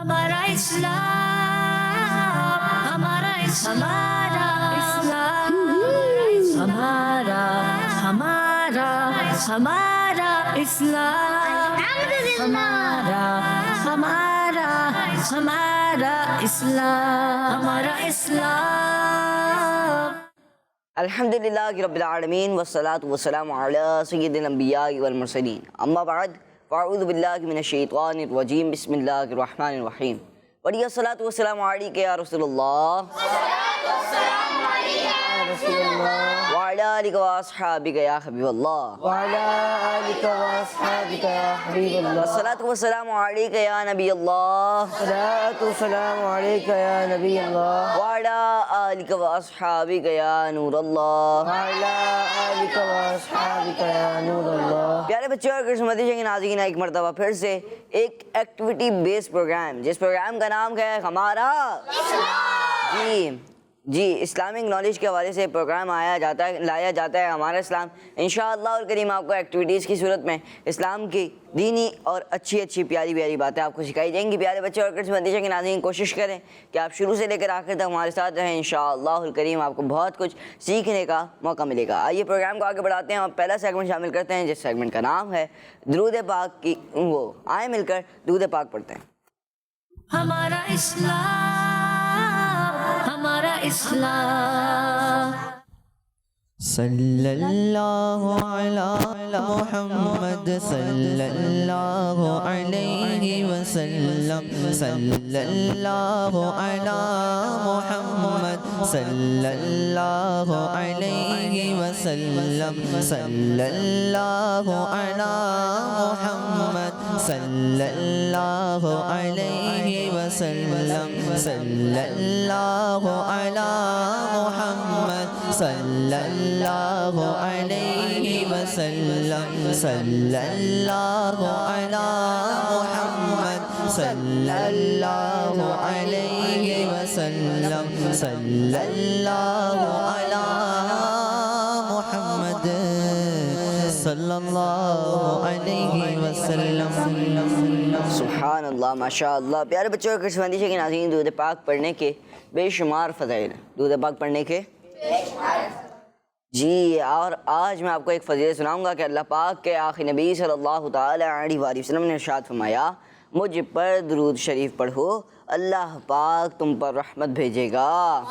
ہمارا اسلام، ہمارا اسلام، ہمارا ہمارا ہمارا اسلام، ہمارا ہمارا ہمارا اسلام، ہمارا اسلام۔ الحمدللہ رب العالمین والصلاة والسلام علی سید الانبیاء والمرسلین، اما بعد فاعوذ باللہ من الشیطان الرجیم، بسم اللہ الرحمن الرحیم۔ وعلیہ الصلاة والسلام علیکہ یا رسول اللہ، وعلی آلکہ واصحابکہ یا حبیب اللہ، والصلاة والسلام علیکہ یا نبی اللہ، وعلی آلکہ واصحابکہ یا نور اللہ۔ پیارے بچوں اور قسمتی کے ناظرین، ایک مرتبہ پھر سے ایک ایکٹیویٹی بیس پروگرام، جس پروگرام کا نام ہے ہمارا جی اسلامک نالج کے حوالے سے پروگرام لایا جاتا ہے ہمارا اسلام۔ انشاءاللہ الکریم آپ کو ایکٹیویٹیز کی صورت میں اسلام کی دینی اور اچھی پیاری باتیں آپ کو سکھائی جائیں گی۔ پیارے بچے اور قسمتی کے ناظرین، کوشش کریں کہ آپ شروع سے لے کر آخر تک ہمارے ساتھ رہیں، انشاءاللہ الکریم آپ کو بہت کچھ سیکھنے کا موقع ملے گا۔ آئیے پروگرام کو آگے بڑھاتے ہیں اور پہلا سیگمنٹ شامل کرتے ہیں، جس سیگمنٹ کا نام ہے درود پاک کی آئیں مل کر درود پاک پڑھتے ہیں۔ ہمارا اسلام، ہمارا اسلام۔ صلی اللہ علی محمد صلی اللہ علیہ وسلم، صلی اللہ علی محمد صلی اللہ علیہ وسلم، صلی اللہ علی محمد صلی اللہ علیہ وسلم، صلی اللہ علی محمد صلی اللہ علیہ وسلم، صلی اللہ علی محمد صلی اللہ علیہ وسلم، صلی اللہ علی محمد صلی اللہ علیہ وسلم۔ سبحان اللہ، ماشاء اللہ۔ پیارے بچوں اور قسمتی کے ناظرین، درود پاک پڑھنے کے بے شمار فضائل ہیں، درود پاک پڑھنے کے جی۔ اور آج میں آپ کو ایک فضیلت سناؤں گا کہ اللہ پاک کے آخری نبی صلی اللہ تعالی علیہ وآلہ وسلم نے ارشاد فرمایا، مجھ پر درود شریف پڑھو، اللہ پاک تم پر رحمت بھیجے گا۔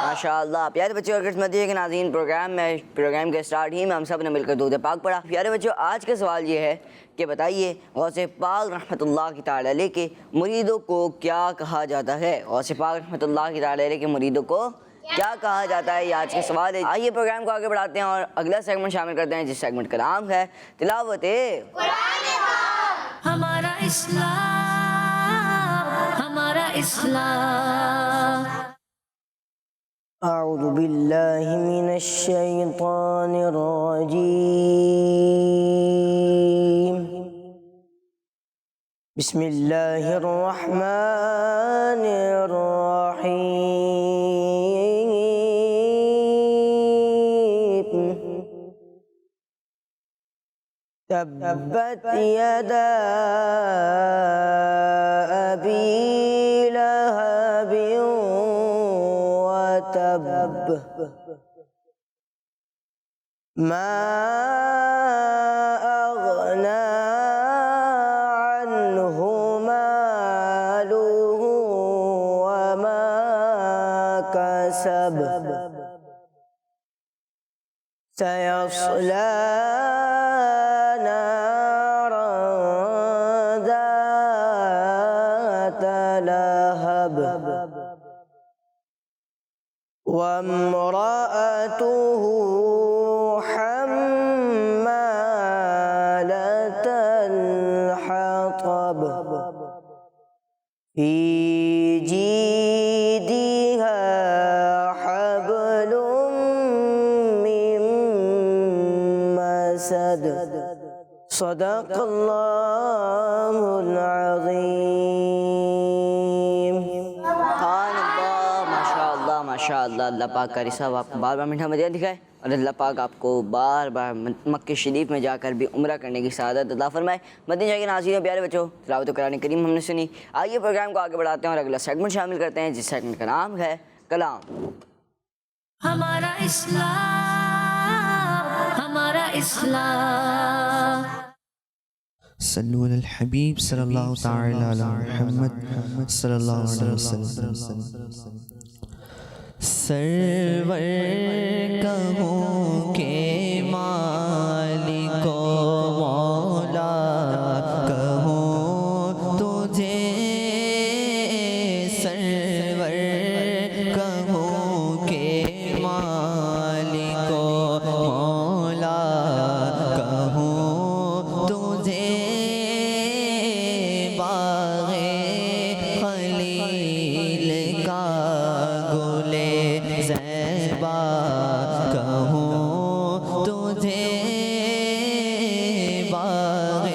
ماشاء اللہ۔ پیارے بچوں اور قسمتی کے ناظرین، پروگرام کے اسٹارٹ ہی میں ہم سب نے مل کر درود پاک پڑھا۔ پیارے بچوں، آج کا سوال یہ ہے کہ بتائیے غوث پاک رحمۃ اللہ کی تعالی علیہ کے مریدوں کو کیا کہا جاتا ہے؟ غوث پاک رحمۃ اللہ کی تعالی علیہ کے مریدوں کو کیا کہا جاتا ہے؟ یہ آج کا سوال ہے۔ آئیے پروگرام کو آگے بڑھاتے ہیں اور اگلا سیگمنٹ شامل کرتے ہیں، جس سیگمنٹ کا نام ہے تلاوت قرآن پاک۔ ہمارا اسلام، ہمارا اسلام۔ اعوذ باللہ من الشیطان الرجیم، بسم اللہ الرحمن الرحیم، تبت یدا ابی لہب وتب، ما اغنى عنه ماله وما كسب، سيصلى نارا ذات لهب، وامرأته حمالة الحطب، في جيدها حبل من مسد، صدق اللہ العظیم۔ سبحان اللہ، ماشاء اللہ، ماشاء اللہ۔ اللہ پاک کا رسالہ آپ کو بار بار میٹھا مزید دکھائے اور اللہ پاک آپ کو بار بار مکہ شریف میں جا کر بھی عمرہ کرنے کی سعادت عطا فرمائے۔ مدنی چینل کے ناظرین پیارے بچوں، تلاوت قرآن کریم ہم نے سنی، آئیے پروگرام کو آگے بڑھاتے ہیں اور اگلا سیگمنٹ شامل کرتے ہیں، جس سیگمنٹ کا نام ہے کلام۔ ہمارا اسلام، ہمارا اسلام، صلو علی الحبیب صلی اللہ تعالی علی محمد صلی اللہ علیہ وسلم۔ سرور کہوں کہ مالک و مولا کہوں تجھے، سرور کہوں کہ مالک و مولا کہوں تجھے، باغ خلیل کا گلے زیبا کہوں تجھے، باغ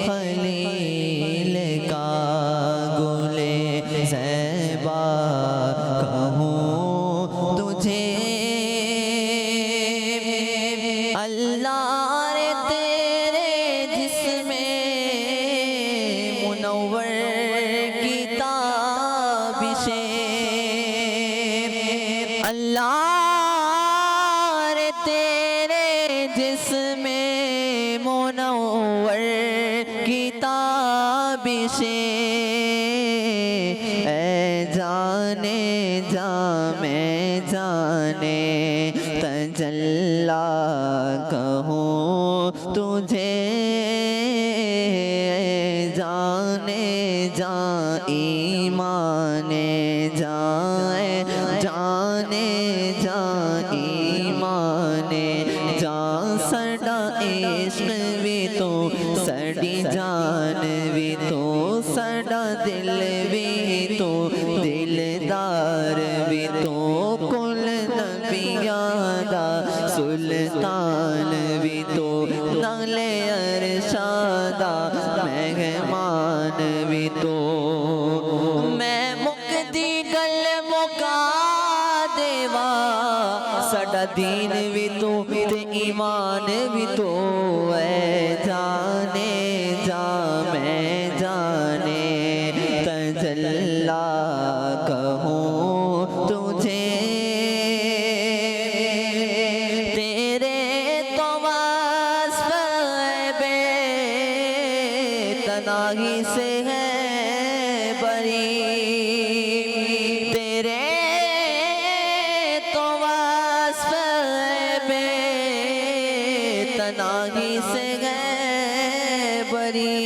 خلیل کا گلے زیبا کہوں تجھے، اللہ رے تیرے جسم منور کی تابشیں، اللہ رے تیرے جسم منور کی تابشیں، اے جانے جا میں جانے تجلا کہوں تجھے، جانے جا ایمان جائے، جانے جا ایمان جا، سڈا عشق بھی تو سڈی جان بھی تو، سڈا دل بھی تو دلدار بھی تو، کل نبیاں دا سلطان بھی تو، نالے ارشادہ مہمان بھی تو، میں مکدی گل مکا دیوا، سڈا دین بھی تو تے ایمان بھی تو، اے جانے جا میں جانے تجلا کہوں تجھے، تیرے تو وصف بے تناہی سے ہے بری، تیرے تو وصف بے تناہی سے ہے بری،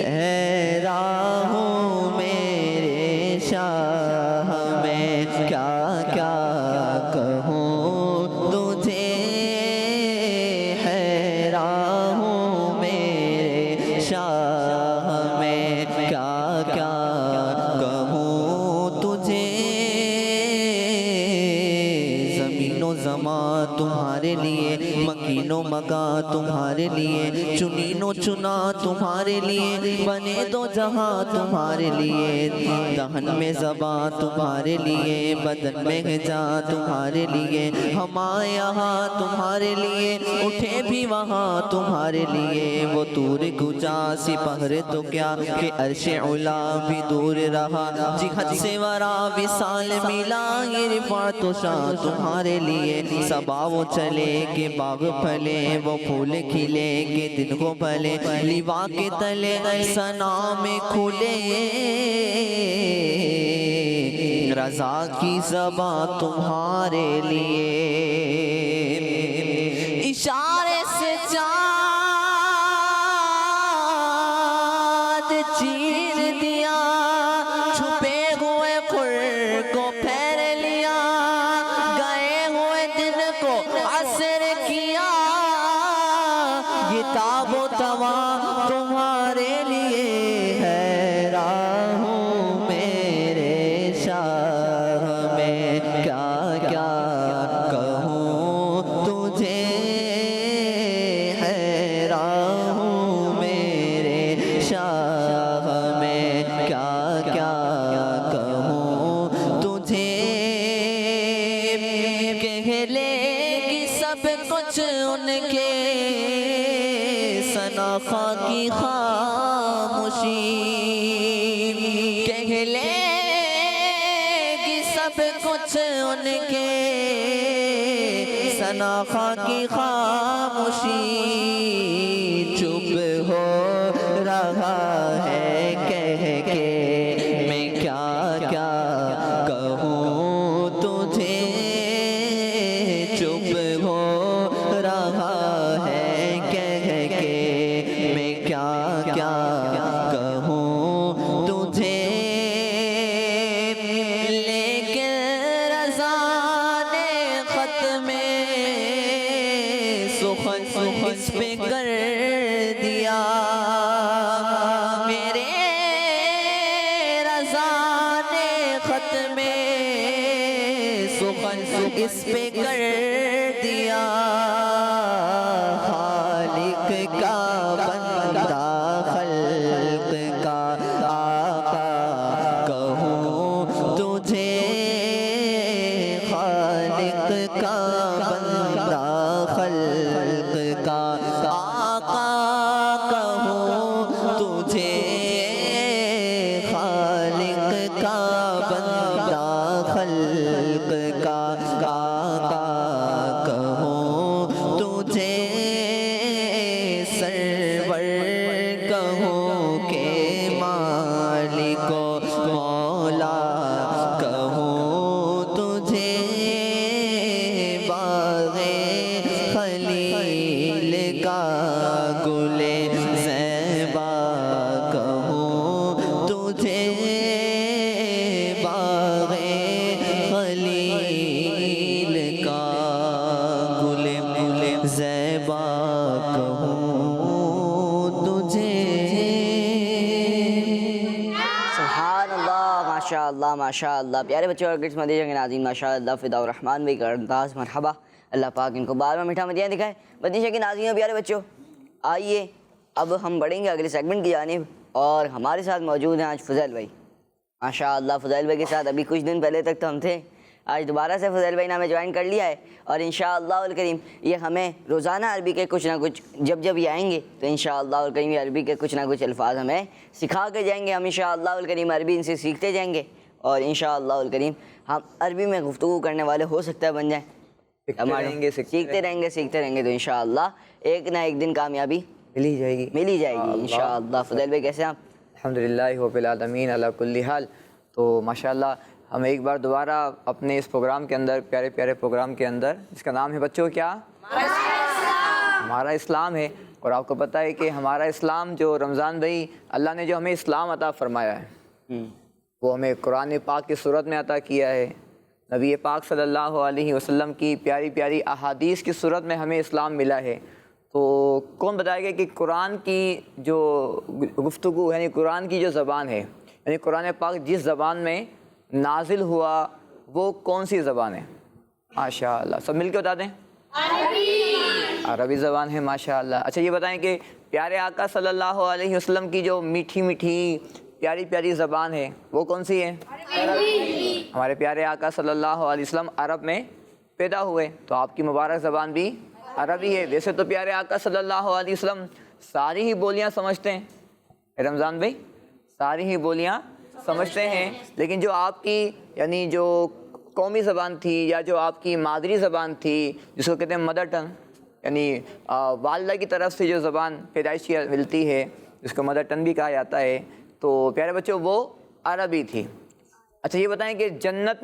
اے راہوں میرے شاہ میں کیا کیا کہوں تجھے، حیران ہوں میرے شاہ میں کیا کیا کہوں تجھے، زمین و زمان تمہارے لیے، مکین و مکان تمہارے لیے، چنین و چنا تمہارے لیے، بنے دو جہاں تمہارے لیے، دہن میں زبان تمہارے لیے، بدن میں جان تمہارے لیے، ہمارے یہاں تمہارے لیے، اٹھے بھی وہاں تمہارے لیے، وہ طور گجا سپہر تو کیا کہ عرش علا بھی دور رہا، جہد سے ورا وصال ملا، یہ رفعت و شان تمہارے لیے، صبا وہ چلے کہ باغ پھلے، وہ پھول کھلے کہ دن کو بھلے، لیوا کے تلے ثنا میں کھلے، رضا کی زبان تمہارے لیے، اشارے سے چاند چیر دیا، چھپے ہوئے خور کو پھیر لیا، گئے ہوئے دن کو عصر کیا، یہ تاب و تمام تمہارے لیے، حیران ہوں میرے شاہ میں کیا کیا کہوں تجھے، حیران ہوں میرے شاہ میں کیا کیا کہوں تجھے، کہہ لے ملے گی سب کچھ ان کے سناخا کی خاموشی چپ ہو رہا ہے کہہ کے میں کیا کیا کہوں تجھے چپ ہو رہا ہے کہہ کے میں کیا کیا کہوں تجھے لیکن رضا نے خط میں سخن اس پہ کر دیا میرے رضا نے خط میں سخن اس پہ کر دیا خالق کا بندہ خلق کا آقا کہوں تجھے خالق کا بندہ خلق کا آقا کہوں تجھے خالق کا بندہ خلق کا آقا کہوں تجھے سرور کہوں کہ مالک و مولا کہوں تجھے باغ خلیل کا گل زیبا کہوں تجھے باغ خلیل کا گل زیبا کہوں تجھے سبحان اللہ ماشاء اللہ ماشاء اللہ. پیارے بچوں اور گرٹس مدینہ کے ناظرین ماشاء اللہ فدا الرحمن بھائی کا انداز مرحبا. اللہ پاک ان کو بار بار میٹھا مدینہ دکھائے. مدینہ کے ناظرین اور پیارے بچوں آئیے اب ہم بڑھیں گے اگلے سیگمنٹ کی جانب اور ہمارے ساتھ موجود ہیں آج فضیل بھائی. ماشاء اللہ فضیل بھائی کے ساتھ ابھی کچھ دن پہلے تک تو ہم تھے, آج دوبارہ سے فضیل بھائی نے ہمیں جوائن کر لیا ہے اور انشاءاللہ الکریم یہ ہمیں روزانہ عربی کے کچھ نہ کچھ جب یہ آئیں گے تو انشاءاللہ الکریم یہ عربی کے کچھ نہ کچھ الفاظ ہمیں سکھا کے جائیں گے. ہم انشاءاللہ الکریم عربی ان سے سیکھتے جائیں گے اور انشاءاللہ الکریم ہم عربی میں گفتگو کرنے والے ہو سکتا ہے بن جائیں. سیکھتے رہیں گے تو انشاءاللہ ایک نہ ایک دن کامیابی مل ہی جائے گی انشاءاللہ. فضیل بھائی کیسے ہیں آپ؟ الحمدللہ رب العالمین علی کل حال. تو ماشاءاللہ ہم ایک بار دوبارہ اپنے اس پروگرام کے اندر پیارے پیارے پروگرام کے اندر جس کا نام ہے بچوں کیا ہمارا اسلام ہے. اور آپ کو پتہ ہے کہ ہمارا اسلام جو رمضان بھائی اللہ نے جو ہمیں اسلام عطا فرمایا ہے وہ ہمیں قرآن پاک کی صورت میں عطا کیا ہے. نبی پاک صلی اللہ علیہ وسلم کی پیاری پیاری احادیث کی صورت میں ہمیں اسلام ملا ہے. تو کون بتائے گا کہ قرآن کی جو گفتگو یعنی قرآن کی جو زبان ہے یعنی قرآن پاک جس زبان میں نازل ہوا وہ کون سی زبان ہے؟ ماشاءاللہ سب مل کے بتا دیں. عربی زبان ہے ماشاءاللہ. اچھا یہ بتائیں کہ پیارے آقا صلی اللہ علیہ وسلم کی جو میٹھی میٹھی پیاری پیاری زبان ہے وہ کون سی ہے؟ ہمارے پیارے آقا صلی اللہ علیہ وسلم عرب میں پیدا ہوئے تو آپ کی مبارک زبان بھی عربی ہے. ویسے تو پیارے آقا صلی اللہ علیہ وسلم ساری ہی بولیاں سمجھتے ہیں رمضان بھائی, ساری ہی بولیاں سمجھتے ہیں, لیکن جو آپ کی یعنی جو قومی زبان تھی یا جو آپ کی مادری زبان تھی جس کو کہتے ہیں مدر ٹنگ یعنی والدہ کی طرف سے جو زبان پیدائشی ملتی ہے جس کو مدر ٹنگ بھی کہا جاتا ہے, تو پیارے بچوں وہ عربی تھی. اچھا یہ بتائیں کہ جنت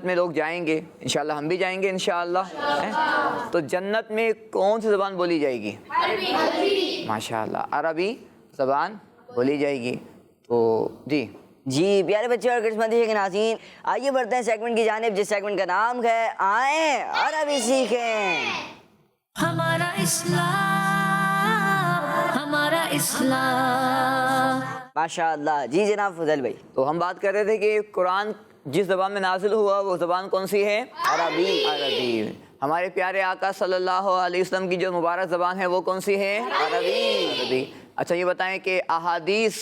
میں لوگ جائیں گے انشاءاللہ ہم بھی جائیں گے انشاءاللہ, تو جنت میں کون سی زبان بولی جائے گی؟ ماشاءاللہ عربی زبان بولی جائے گی. تو جی پیارے بچے اور گرٹس مدینہ کے ناظرین آئیے بڑھتے ہیں سیگمنٹ کی جانب جس سیگمنٹ کا نام ہے آئیں عربی سیکھیں. ہمارا اسلام ماشاءاللہ. جی جناب فضل بھائی, تو ہم بات کر رہے تھے کہ قرآن جس زبان میں نازل ہوا وہ زبان کون سی ہے؟ عربی. ہمارے پیارے آقا صلی اللہ علیہ وسلم کی جو مبارک زبان ہے وہ کون سی ہے؟ عربی. اچھا یہ بتائیں کہ احادیث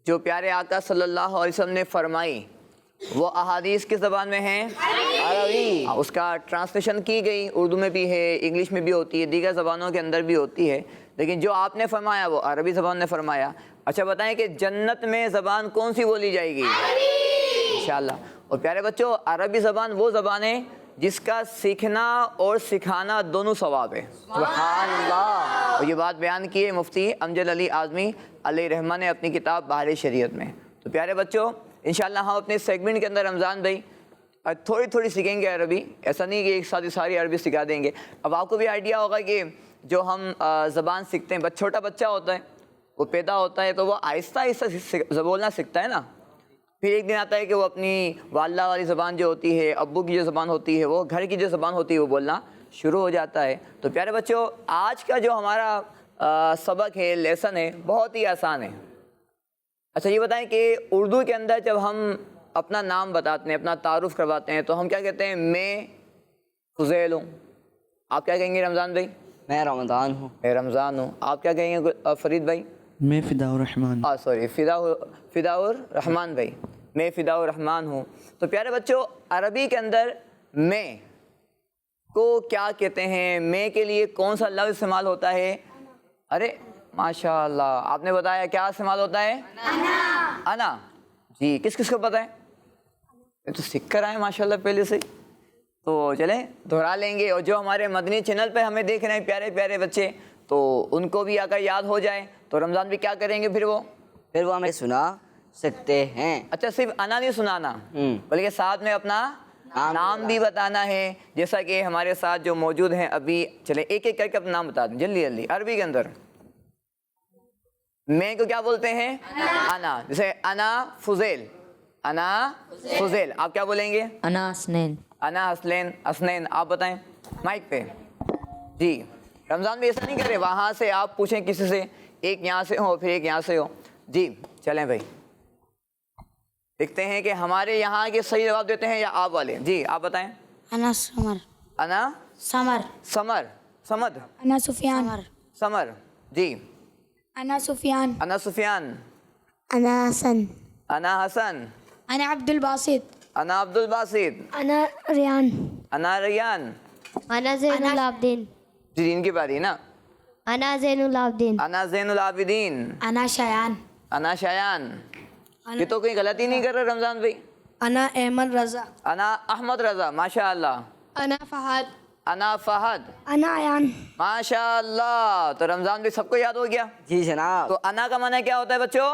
جو پیارے آقا صلی اللہ علیہ وسلم نے فرمائی وہ احادیث کس زبان میں ہیں؟ عربی. اس کا ٹرانسلیشن کی گئی, اردو میں بھی ہے, انگلش میں بھی ہوتی ہے, دیگر زبانوں کے اندر بھی ہوتی ہے, لیکن جو آپ نے فرمایا وہ عربی زبان نے فرمایا. اچھا بتائیں کہ جنت میں زبان کون سی بولی جائے گی؟ انشاءاللہ. اور پیارے بچوں عربی زبان وہ زبان ہے جس کا سیکھنا اور سکھانا دونوں ثواب ہے. سبحان اللہ. اور یہ بات بیان کی ہے مفتی امجد علی اعظمی علیہ رحمہ نے اپنی کتاب بہار شریعت میں. تو پیارے بچوں انشاءاللہ ہم اپنے سیگمنٹ کے اندر رمضان بھائی تھوڑی تھوڑی سیکھیں گے عربی. ایسا نہیں کہ ایک ساتھ ساری عربی سکھا دیں گے. اب آپ کو بھی آئیڈیا ہوگا کہ جو ہم زبان سیکھتے ہیں چھوٹا بچہ ہوتا ہے وہ پیدا ہوتا ہے تو وہ آہستہ آہستہ بولنا سیکھتا ہے نا. پھر ایک دن آتا ہے کہ وہ اپنی والدہ والی زبان جو ہوتی ہے ابو کی جو زبان ہوتی ہے وہ گھر کی جو زبان ہوتی ہے وہ بولنا شروع ہو جاتا ہے. تو پیارے بچوں آج کا جو ہمارا سبق ہے لیسن ہے بہت ہی آسان ہے. اچھا یہ بتائیں کہ اردو کے اندر جب ہم اپنا نام بتاتے ہیں اپنا تعارف کرواتے ہیں تو ہم کیا کہتے ہیں؟ میں فضیل ہوں. آپ کیا کہیں گے رمضان بھائی؟ میں رمضان ہوں. میں رمضان ہوں. آپ کیا کہیں گے فرید بھائی؟ میں فدا الرحمن. سوری فدا الرحمن بھائی. میں فدا الرحمن ہوں. تو پیارے بچوں عربی کے اندر میں کو کیا کہتے ہیں؟ میں کے لیے کون سا لفظ استعمال ہوتا ہے؟ ارے ماشاء اللہ آپ نے بتایا کیا استعمال ہوتا ہے؟ انا. جی کس کس کو پتہ ہے؟ یہ تو سیکھ کر آئے ماشاء اللہ پہلے سے. تو چلیں دہرا لیں گے. اور جو ہمارے مدنی چینل پہ ہمیں دیکھ رہے ہیں پیارے پیارے بچے تو ان کو بھی اگر یاد ہو جائے تو رمضان بھی کیا کریں گے؟ پھر وہ ہمیں سنا سکتے ہیں. اچھا صرف انا نہیں سنانا بلکہ ساتھ میں اپنا نام بھی بتانا ہے. جیسا کہ ہمارے ساتھ جو موجود ہیں ابھی چلیں ایک ایک کر کے اپنا نام بتا دیں جلدی جلدی. عربی کے اندر میں کو کیا بولتے ہیں؟ انا. جیسے انا فضیل. انا فضیل. آپ کیا بولیں گے؟ انا حسنین. انا حسنین. آپ بتائیں مائک پہ. جی رمضان بھی ایسا نہیں کرے وہاں سے آپ پوچھیں کسی سے ایک یہاں سے ہو پھر ایک یہاں سے ہو. جی چلیں بھائی دیکھتے ہیں کہ ہمارے یہاں کے صحیح جواب دیتے ہیں یا آپ والے. جی آپ بتائیں. انا سمر. انا سمر. سمر. سمد. انا سفیان. سمر. جی انا سفیان. انا سفیان. انا حسن. انا حسن. انا عبد الباسط. انا عبد الباسط. انا ریان. انا ریان. انا زین العابدین. جی ان کی باری ہے نا. انا زین العابدین. انا زین العابدین. انا شایان. انا شایان. یہ تو کوئی غلطی نہیں کر رہا رمضان بھائی. انا احمد رضا. انا احمد رضا. ماشاء اللہ. انا فہد. انا فہد. انا ایان. ماشاء اللہ. تو رمضان بھی سب کو یاد ہو گیا. جی جناب. تو انا کا معنی کیا ہوتا ہے بچوں؟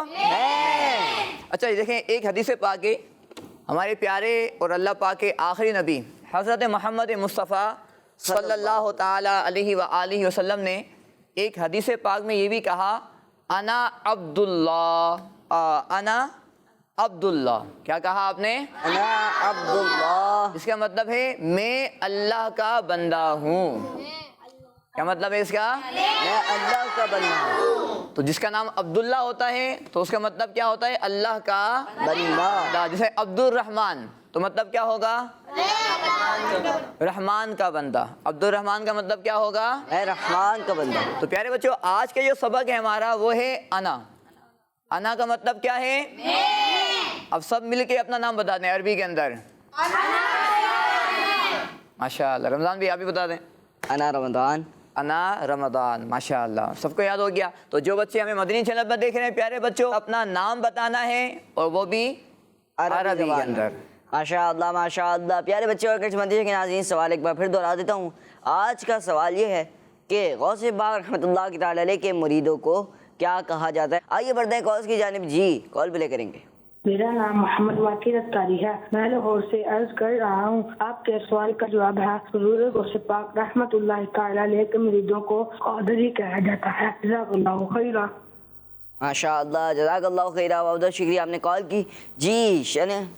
اچھا یہ دیکھیں ایک حدیث پاک ہے ہمارے پیارے اور اللہ پاک کے آخری نبی حضرت محمد مصطفیٰ صلی اللہ تعالی علیہ وآلہ وسلم نے ایک حدیث پاک میں یہ بھی کہا انا عبداللہ. انا عبداللہ. کیا کہا آپ نے؟ انا عبداللہ. اس کا مطلب ہے میں اللہ کا بندہ ہوں. کیا مطلب ہے اس کا؟ میں اللہ کا بندہ ہوں. تو جس کا نام عبداللہ ہوتا ہے تو اس کا مطلب کیا ہوتا ہے؟ اللہ کا بندہ. جیسے عبد الرحمن تو مطلب کیا ہوگا؟ رحمان کا بندہ. عبد الرحمن کا مطلب کیا ہوگا؟ میں رحمان کا بندہ. تو پیارے بچوں آج کا جو سبق ہے ہمارا وہ ہے انا. انا کا مطلب کیا ہے؟ اب سب مل کے اپنا نام بتا دیں عربی کے اندر. ماشاء اللہ. رمضان بھی آپ بھی بتا دیں. انا رمضان. انا رمضان. ماشاء اللہ سب کو یاد ہو گیا. تو جو بچے ہمیں مدنی چینل پر دیکھ رہے ہیں پیارے بچوں اپنا نام بتانا ہے اور وہ بھی عربی کے اندر. ماشاء اللہ ماشاء اللہ. پیارے بچے اور کچھ مدنی کے ناظرین سوال ایک بار پھر دہرا دیتا ہوں. آج کا سوال یہ ہے کہ غوث پاک رحمۃ اللہ تعالی علیہ کے مریدوں کو کیا کہا جاتا ہے؟ آئیے بڑھتے ہیں کالز کی جانب. جی کال پلے کریں گے. میرا نام محمد واقع اتاری ہے. میں لاہور سے عرض کر رہا ہوں. آپ کے سوال کا جواب ہے حضور غوث پاک رحمۃ اللہ تعالی علیہ کے مریدوں کو قادری کہا جاتا ہے. جزاک اللہ خیرا. ماشاء اللہ جزاک اللہ خیرہ. بہت بہت شکریہ آپ نے کال کی. جی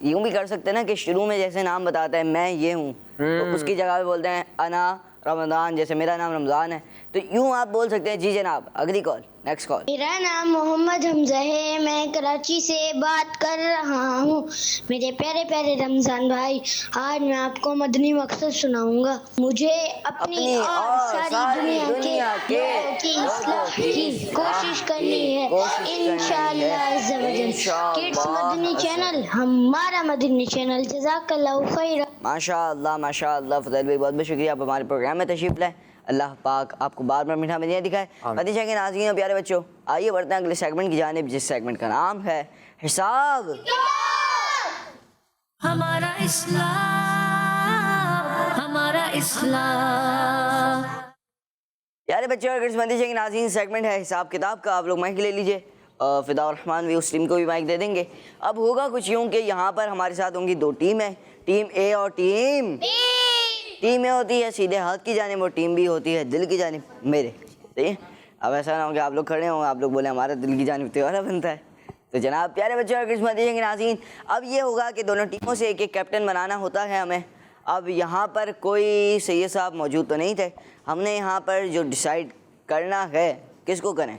یوں بھی کر سکتے ہیں نا کہ شروع میں جیسے نام بتاتا ہے میں یہ ہوں تو اس کی جگہ پہ بولتے ہیں انا رمضان. جیسے میرا نام رمضان ہے تو یوں آپ بول سکتے ہیں. جی جناب اگلی کال. Next call. میرا نام محمد حمزہ ہے. میں کراچی سے بات کر رہا ہوں. میرے پیارے پیارے رمضان بھائی آج میں آپ کو مدنی مقصد سناؤں گا. مجھے اپنی اور ساری دنیا کے کی اصلاح کی کوشش کرنی ہے انشاءاللہ عز و جل. کڈس مدنی چینل ہمارا مدنی چینل. جزاک اللہ خیر. ماشاء اللہ ماشاء اللہ. فضیل بھائی بہت بہت شکریہ آپ ہمارے پروگرام میں تشریف لائیں. اللہ پاک آپ کو بار بار میٹھا مدینہ دکھائے. مدینہ کے ناظرین اور پیارے بچوں، آئیے بڑھتے ہیں اگلے سیگمنٹ کی جانب، جس سیگمنٹ کا نام ہے حساب. ہمارا اسلام، ہمارا اسلام. پیارے بچوں اور مدینہ کے ناظرین، سیگمنٹ ہے حساب کتاب کا. آپ لوگ مائک لے لیجئے، فدا الرحمان بھی اس ٹیم کو بھی مائک دے دیں گے. اب ہوگا کچھ یوں کہ یہاں پر ہمارے ساتھ ہوں گی دو ٹیمیں، ٹیم اے اور ٹیم اے ہوتی ہے سیدھے ہاتھ کی جانب اور ٹیم بی ہوتی ہے دل کی جانب میرے. صحیح ہے؟ اب ایسا نہ ہو کہ آپ لوگ کھڑے ہوں آپ لوگ بولیں ہمارا دل کی جانب تیوہارا بنتا ہے. تو جناب پیارے بچوں اور مدینہ کے ناظرین، اب یہ ہوگا کہ دونوں ٹیموں سے ایک ایک کیپٹن بنانا ہوتا ہے ہمیں. اب یہاں پر کوئی سید صاحب موجود تو نہیں تھے، ہم نے یہاں پر جو ڈیسائیڈ کرنا ہے کس کو کریں،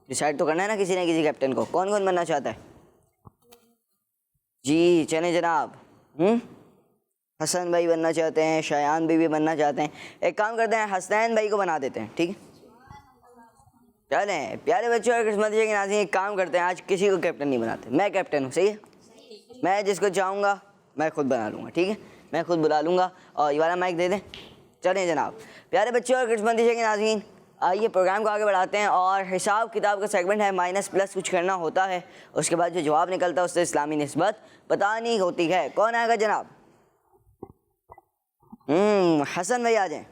ڈیسائیڈ تو کرنا ہے نا کسی نہ کسی کیپٹن کو. کون کون بننا چاہتا ہے؟ جی چلیں جناب. حسن بھائی بننا چاہتے ہیں، شایان بھی بننا چاہتے ہیں. ایک کام کرتے ہیں حسنین بھائی کو بنا دیتے ہیں، ٹھیک ہے؟ چلیں پیارے بچوں اور قسمت کے ناظرین، ایک کام کرتے ہیں، آج کسی کو کیپٹن نہیں بناتے، میں کیپٹن ہوں. صحیح ہے؟ میں جس کو چاہوں گا میں خود بنا لوں گا، ٹھیک ہے؟ میں خود بلا لوں گا. اور یہ والا مائک دے دیں. چلیں جناب پیارے بچوں اور قسمت کے ناظرین، آئیے پروگرام کو آگے بڑھاتے ہیں. اور حساب کتاب کا سیگمنٹ ہے، مائنس پلس کچھ کرنا ہوتا ہے، اس کے بعد جو جواب نکلتا ہے اس سے اسلامی نسبت بتانی ہوتی ہے. کون آئے گا جناب؟ حسن بھائی آ جائیں.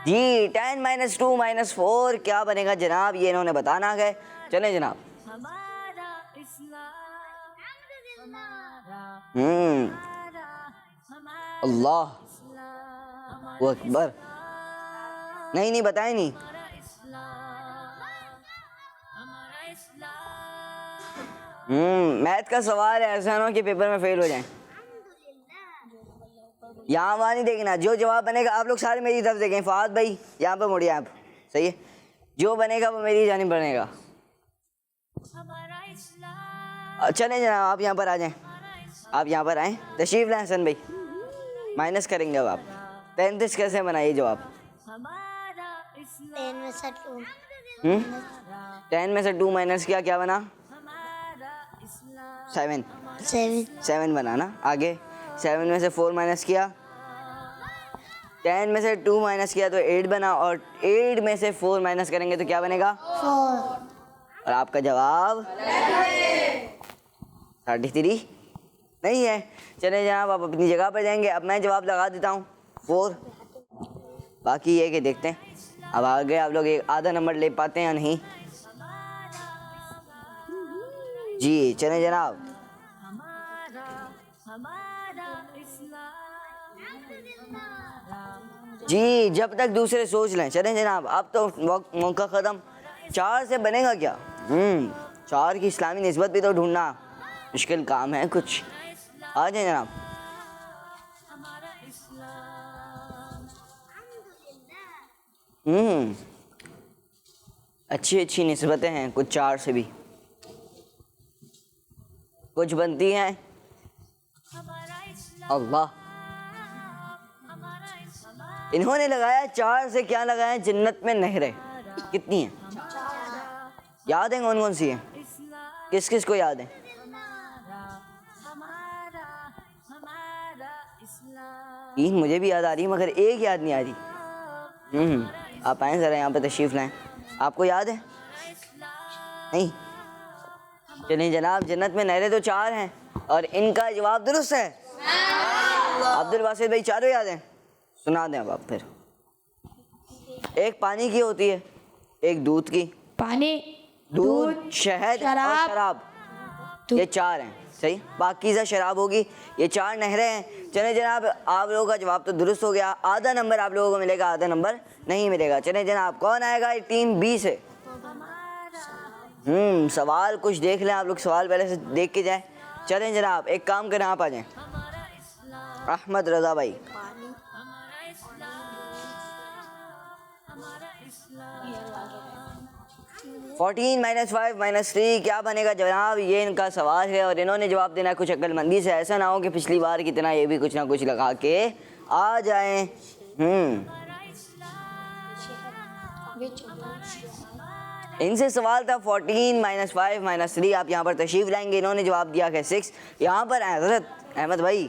جی 10 - 2 - 4 کیا بنے گا جناب، یہ انہوں نے بتانا ہے. چلیں جناب. اللہ اکبر. نہیں بتائیں نہیں. میتھ کا سوال ہے، ایسا نہ ہو کہ پیپر میں فیل ہو جائیں. یہاں وہاں نہیں دیکھنا، جو جواب بنے گا آپ لوگ سارے میری طرف دیکھیں. فہد بھئی یہاں پہ مڑیے آپ. صحیح ہے؟ جو بنے گا وہ میری جانب بنے گا. چلیں جناب آپ یہاں پر آ جائیں، آپ یہاں پر آئیں، تشریف لیں. حسن بھائی مائنس کریں گے اب آپ. 33 کیسے بنائیے جواب؟ 10 میں سے 2 مائنس کیا، کیا بنا؟ 7 بنا نا. آگے 7 میں سے 4 مائنس کیا، 10 میں سے 2 مائنس کیا تو 8 بنا. اور 8 میں سے 4 مائنس کریں گے تو کیا بنے گا؟ 4. اور آپ کا جواب 33 نہیں ہے. چلیں جناب آپ اپنی جگہ پر جائیں گے. اب میں جواب لگا دیتا ہوں 4. باقی یہ کہ دیکھتے ہیں اب آگے آپ لوگ ایک آدھا نمبر لے پاتے ہیں یا نہیں. جی چلیں جناب. جی جب تک دوسرے سوچ لیں. چلیں جناب اب تو موقع ختم. 4 سے بنے گا کیا؟ 4 کی اسلامی نسبت بھی تو ڈھونڈنا مشکل کام ہے کچھ. آ جائیں جناب. اچھی نسبتیں ہیں کچھ 4 سے بھی کچھ بنتی ہیں. اللہ انہوں نے لگایا 4 سے کیا لگایا؟ جنت میں نہریں کتنی ہیں یاد ہیں؟ کون کون سی ہیں؟ کس کس کو یاد ہیں؟ مجھے بھی یاد آ رہی ہے مگر ایک یاد نہیں آ رہی. آپ آئیں ذرا یہاں پہ تشریف لائیں. آپ کو یاد ہے؟ نہیں. چلیں جناب جنت میں نہریں تو 4 ہیں اور ان کا جواب درست ہے. عبد الباسط بھائی چاروں یاد ہیں؟ سنا دیں اب آپ. پھر ایک پانی کی ہوتی ہے، ایک دودھ کی. پانی، دودھ، شہد اور شراب، یہ 4 ہیں. صحیح. پاکیزہ شراب ہوگی. یہ 4 نہریں ہیں. چلیں جناب آپ لوگوں کا جواب تو درست ہو گیا. آدھا نمبر آپ لوگوں کو ملے گا، آدھا نمبر نہیں ملے گا. چلیں جناب کون آئے گا ٹیم بی سے؟ سوال کچھ دیکھ لیں آپ لوگ، سوال پہلے سے دیکھ کے جائیں. چلیں جناب ایک کام کریں آپ آ جائیں. احمد رضا بھائی. 14 - 5 - 3 کیا بنے گا جناب؟ یہ ان کا سوال ہے اور انہوں نے جواب دینا ہے کچھ عقل مندی سے. ایسا نہ ہو کہ پچھلی بار کی طرح یہ بھی کچھ نہ کچھ لگا کے آ جائیں. ان سے سوال تھا 14 - 5 - 3. آپ یہاں پر تشریف لائیں گے. انہوں نے جواب دیا کہ 6. یہاں پر حضرت احمد بھائی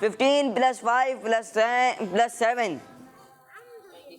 15 + 5 + 7।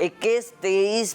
21, 23,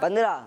15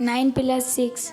9 + 6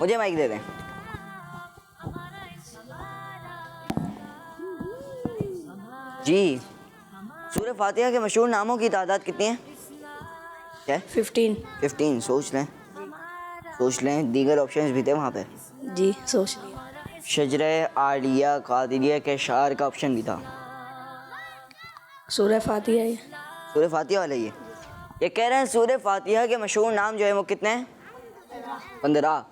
مجھے مائک دے دیں. جی سورہ فاتحہ کے مشہور ناموں کی تعداد کتنی ہے؟ کیا 15. سوچ لیں دیگر آپشنز بھی تھے وہاں پہ. جی سوچ لیا. شجرہ عالیہ قادریہ کے شعر کا آپشن بھی تھا. سورہ فاتحہ ہے. سورہ فاتحہ والا یہ کہہ رہے ہیں سورہ فاتحہ کے مشہور نام جو ہے وہ کتنے ہیں؟ 15.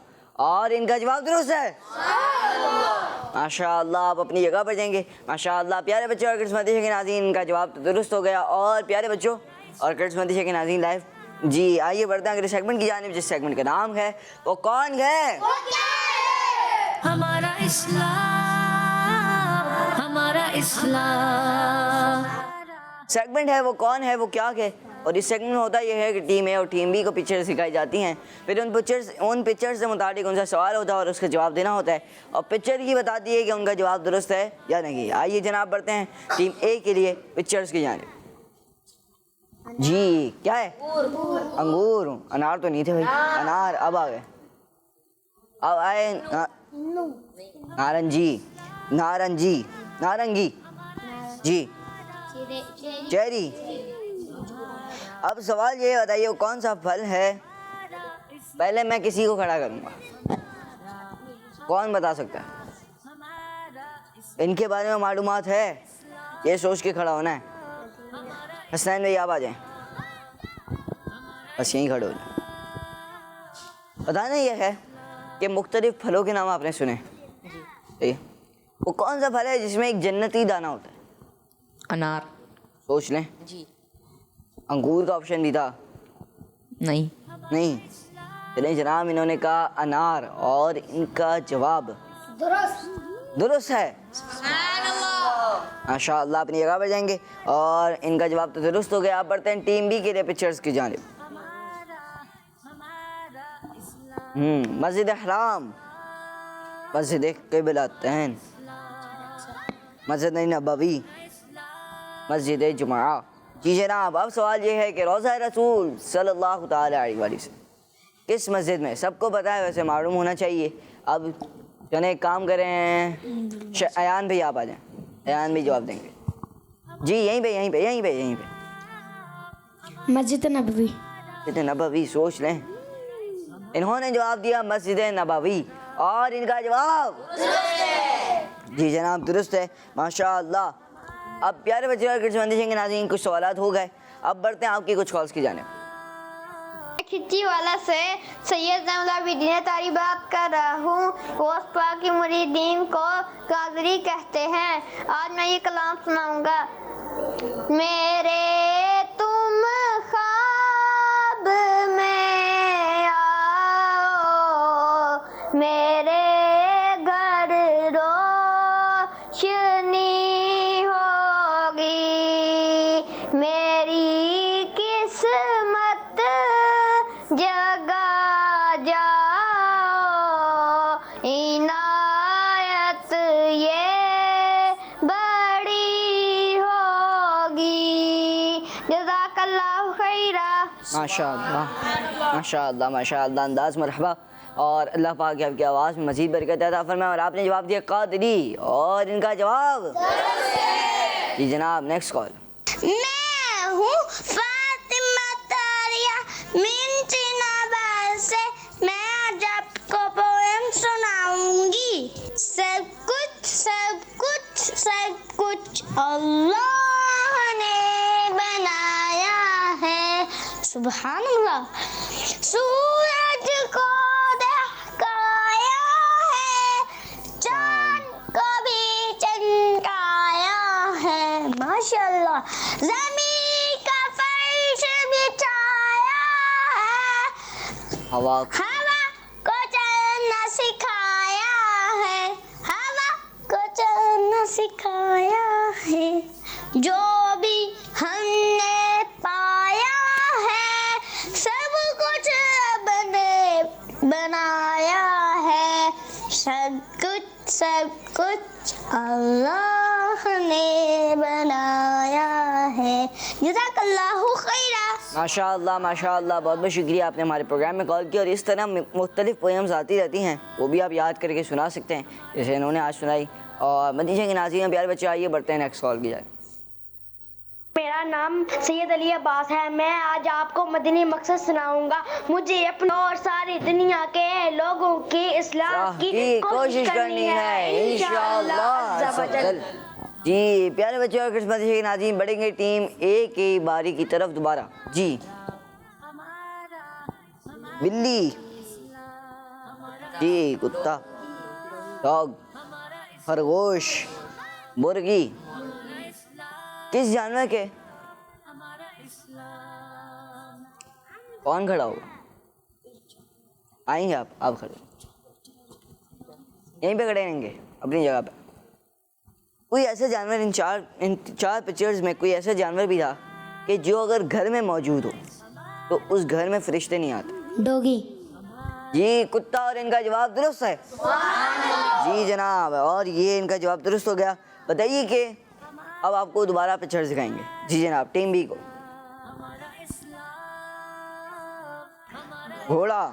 اور ان کا جواب درست ہے. ماشاء اللہ آپ اپنی جگہ پر جائیں گے. ماشاء اللہ پیارے بچوں اور کرٹس مدرسے کے ناظرین ان کا جواب تو درست ہو گیا. اور پیارے بچوں اور کرٹس مدرسے کے ناظرین لائف جی آئیے بڑھتے ہیں اگلے سیگمنٹ کی جانب، جس سیگمنٹ کا نام ہے وہ کون ہے؟ ہمارا اسلام، ہمارا اسلام. سیگمنٹ ہے وہ کون ہے وہ کیا ہے. اور اس سیگمنٹ میں ہوتا یہ ہے کہ ٹیم اے اور ٹیم بی کو پکچر سکھائی جاتی ہیں. پھر ان پکچر سے متعلق ان سے سوال ہوتا ہے اور اس کا جواب دینا ہوتا ہے. اور پکچر ہی بتاتی ہے کہ ان کا جواب درست ہے یا نہیں. آئیے جناب بڑھتے ہیں ٹیم اے کے لیے پکچرز کی جانب. جی کیا ہے؟ انگور. انار تو نہیں تھے بھائی. انار اب آ گئے. اب آئے نارنجی. نارنگی. جی چیری. اب سوال یہ بتائیے وہ کون سا پھل ہے؟ پہلے میں کسی کو کھڑا کروں گا. کون بتا سکتا ہے؟ ان کے بارے میں معلومات ہے؟ یہ سوچ کے کھڑا ہونا ہے. حسنین بھائی آپ آ جائیں. بس یہیں کھڑے ہو جائیں. بتانا یہ ہے کہ مختلف پھلوں کے نام آپ نے سنے. وہ کون سا پھل ہے جس میں ایک جنتی دانہ ہوتا ہے؟ انار. سوچ لیں. جی انگور کا آپشن بھی تھا. نہیں چلیں جناب انہوں نے کہا انار اور ان کا جواب درست ہے. ماشاء اللہ اپنی جگہ پر جائیں گے اور ان کا جواب تو درست ہو گیا. آپ بڑھتے ہیں ٹیم بی کے لیے پکچرز کی جانب. مسجد حرام، مسجد قبلتین، مسجد نبوی، مسجد جمعہ. جی جناب اب سوال یہ ہے کہ روضہ رسول صلی اللہ تعالیٰ علیہ وآلہ وسلم کس مسجد میں؟ سب کو پتہ ہے ویسے معلوم ہونا چاہیے. اب چلیں ایک کام کریں ایان بھائی آپ آ جائیں. ایان بھی جواب دیں گے. جی یہیں پہ. مسجد نبوی. مسجد نبوی. سوچ لیں. انہوں نے جواب دیا مسجد نبوی اور ان کا جواب جی جناب درست ہے. ماشاء اللہ. اب پیارے بچے اور کرٹس مدرسے کے ناظرین کچھ سوالات ہو گئے. اب بڑھتے ہیں آپ کی کچھ کالز کی جانب. کھچی والا سے سید زملہ العابدین تاری بات کر رہا ہوں. غوث پاک کی مریدین کو قادری کہتے ہیں. آج میں یہ کلام سناؤں گا. میرے تم خواب میں آؤ، میرے گھر روشنی ہوگی، میری قسمت جگا جاؤ، عنایت یہ بڑی ہوگی. جزاک اللہ خیرہ. ماشاء اللہ انداز مرحبا. اور اللہ پاک آپ کی آواز میں مزید برکت عطا فرمائے. اور آپ نے جواب دیا قادری اور ان کا جواب جی جناب نیکسٹ کال. میں ہوں فاطمہ طاہرہ من چناباد سے. میں آج آپ کو پویم سناؤں گی. سب کچھ اللہ نے بنایا ہے. سبحان اللہ. سورج کو دہکایا ہے، چاند کو بھی چمکایا ہے. ماشاء اللہ. زمین کا فرش بچھایا ہے، ہوا کو چلنا سکھایا ہے. ہوا کو چلنا سکھایا ہے. جو بھی ہم نے پایا ہے سب کچھ رب نے بنایا ہے. سب کچھ اللہ نے بنایا ہے. جزاک اللہ خیرہ. ماشاء اللہ بہت بہت شکریہ آپ نے ہمارے پروگرام میں کال کیا. اور اس طرح مختلف پوئمز آتی رہتی ہیں, وہ بھی آپ یاد کر کے سنا سکتے ہیں جیسے انہوں نے آج سنائی. اور مدینہ کے ناظرین پیارے بچے آئیے بڑھتے ہیں نیکسٹ کال کی جائے. میرا نام سید علی عباس ہے. میں آج آپ کو مدنی مقصد سناؤں گا. مجھے اپنے اور ساری دنیا کے لوگوں کی اصلاح کی کوشش کرنی ہے انشاءاللہ. جی پیارے بچے اور کرسمس کے ناظرین بڑھیں گے ٹیم اے کی باری کی طرف دوبارہ. جی بلی, جی کتا, ڈاگ, خرگوش, مرغی, کس جانور کے؟ کون کھڑا ہوگا؟ آئیں گے آپ کھڑے یہیں پہ کھڑے رہیں گے اپنی جگہ پہ. کوئی ایسا جانور ان چار پکچرز میں کوئی ایسا جانور بھی تھا کہ جو اگر گھر میں موجود ہو تو اس گھر میں فرشتے نہیں آتے؟ ڈوگی. جی کتا, اور ان کا جواب درست ہے. جی جناب, اور یہ ان کا جواب درست ہو گیا. بتائیے کہ اب آپ کو دوبارہ پکچر دکھائیں گے. جی جناب ٹیم بی کو. گھوڑا,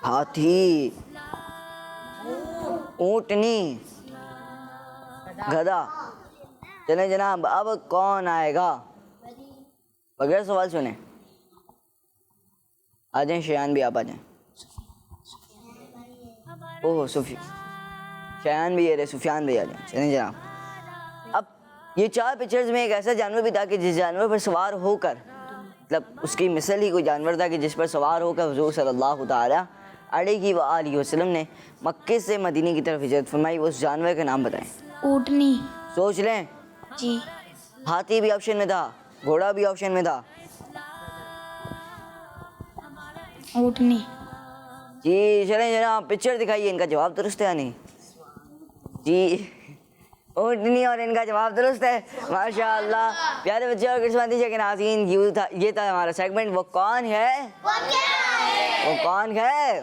ہاتھی, اونٹنی, گدھا. چلیں جناب اب کون آئے گا بغیر سوال سنے؟ آ جائیں شیان بھی, آپ آ جائیں. اوہ شیان بھی ہے, سفیان بھی آ جائیں. چلیں جناب اب یہ چار پکچرز میں ایک ایسا جانور بھی تھا کہ جس جانور پر سوار ہو کر, مطلب اس کی مثل ہی کوئی جانور تھا کہ جس پر سوار ہو کر حضور صلی اللہ تعالی علیہ وآلہ وسلم نے مکے سے مدینے کی طرف ہجرت فرمائی. اس جانور کا نام بتائیں. اونٹنی. سوچ لیں. جی. ہاتھی بھی آپشن میں تھا, گھوڑا بھی آپشن میں تھا. اونٹنی. جی چلیں جناب پکچر دکھائیے, ان کا جواب درست ہے یا نہیں؟ جی اونٹنی, اور ان کا جواب درست ہے. ماشاء اللہ پیارے بچے اور کرسمس کے ناظرین یہ تھا ہمارا سیگمنٹ وہ کون ہے. وہ کون ہے.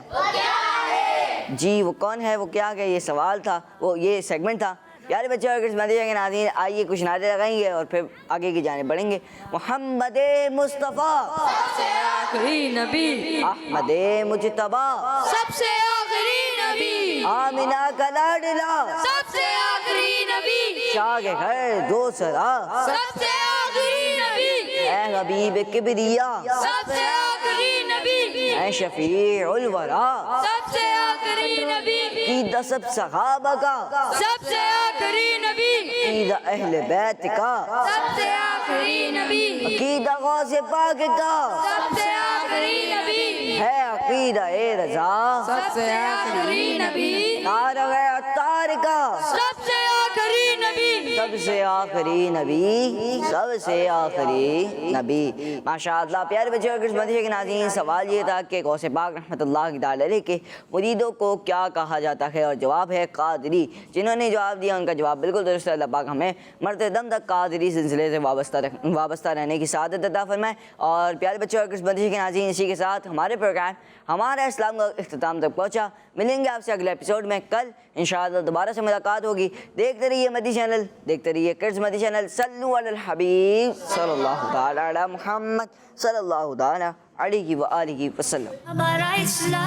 جی وہ کون ہے وہ کیا ہے, یہ سوال تھا, وہ یہ سیگمنٹ تھا. پیارے بچے اور کرسمس کے ناظرین آئیے کچھ نعرے لگائیں گے اور پھر آگے کی جانب بڑھیں گے. محمد مصطفیٰ سب سے آخری نبی, احمد مجتبیٰ سب سے آخری نبی, آمینہ کا لاڈلا سب سے آخری نبی, شاہ کے گھر دو سرا سب سے آخری نبی, اے حبیب کبریا سب سے آخری نبی, اے شفیع الورا سب سے آخری نبی, عقیدہ سب صحابہ کا سب سے آخری نبی, عقیدہ اہل بیت کا سب سے آخری نبی, عقیدہ غوث پاک کا سب سے آخری نبی, ہے عقیدہ اے رضا سب سے آخری نبی, نعرہ عطار کا سب سے آخری نبی, سب سے آخری نبی, سب سے آخری نبی. ماشاءاللہ پیارے بچے اور کرسمس کے ناظرین سوال یہ تھا کہ غوث پاک رحمۃ اللہ تعالی علیہ کے مریدوں کو کیا کہا جاتا ہے, اور جواب ہے قادری. جنہوں نے جواب دیا ان کا جواب بالکل درست ہے. اللہ پاک ہمیں مرتے دم تک قادری سلسلے سے وابستہ رہنے کی سعادت عطا فرمائے. اور پیارے بچے اور کرسمس کے ناظرین اسی کے ساتھ ہمارے پروگرام ہمارا اسلام کا اختتام تک پہنچا. ملیں گے آپ سے اگلے ایپیسوڈ میں کل انشاءاللہ, دوبارہ سے ملاقات ہوگی. دیکھتے رہیے مدی چینل, دیکھتے رہیے کرز مدی چینل. صلو علی الحبیب صلی اللہ تعالی علی محمد صلی اللہ تعالی علیہ وآلہ وسلم. ہمارا اسلام,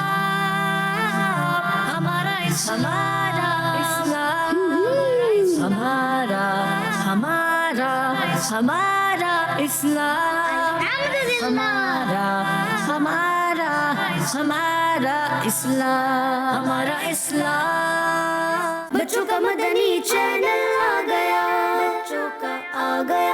ہمارا اسلام, ہمارا اسلام, ہمارا اسلام, ہمارا اسلام. بچوں کا مدنی چینل آ گیا, بچوں کا آ گیا